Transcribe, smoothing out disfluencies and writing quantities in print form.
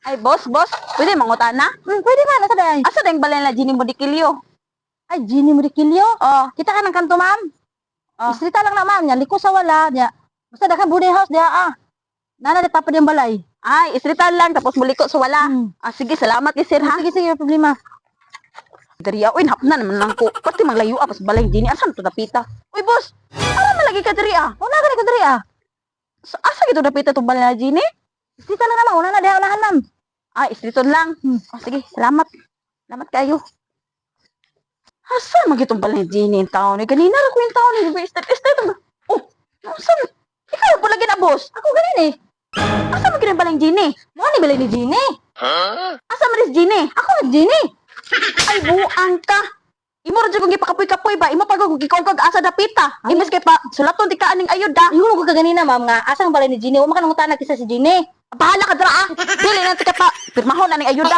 Ay, boss, pwede mangutana? Pwede ba? Nasa day? Asa na yung balay na Ginny Modikilyo? Ay, Ginny Murikilyo. Oh, Kita ka ng kanto, ma'am. Oh. Istrita lang na, ma'am. Nya, liko sa wala. Nya, basta da ka boarding house, diya, Nana, di tapad yung balay. ay, isritan lang, tapos muliko sa wala. Ah, sige, salamat, sir, ha? Sige, sige, problema. Dariya, uy, hapna naman lang ko. Pati maglayo, pas balay Ginny, asan to napita? Uy, boss, ano malagi ka dariya? Una ka na kadiri, Asa gitu napita to balay na Ginny? Istrita lang na, ma'am. Una na, diya, unahan, ma'am. Ah, isriton lang. Oh, sige, salamat. Salamat kayo. Asa magitong balay ni Ginny yung taon? Eh, kanina ra ko yung taon ni estate ba? Oh, saan? Ikaw po lagi na, boss. Ako ganin eh. Asa mo kinang balay ni Ginny? Mo ni balay ni Ginny. Asa mo rin si Ginny? Ako ni Ginny. Ay, buang ka. Imo ra jud kung gipakapoy-kapoy ba? Imo pag gikongkog asa dapita. Ay. Imbes kay pa sulaton ti kaaning ayuda. Ingon ko kaganina, ma'am, nga asang balay ni Ginny. Uma ka nang utana kisa si Ginny. Bahala ka dra ah. Dili na ti ka pa. Pirmahon na ning ayuda.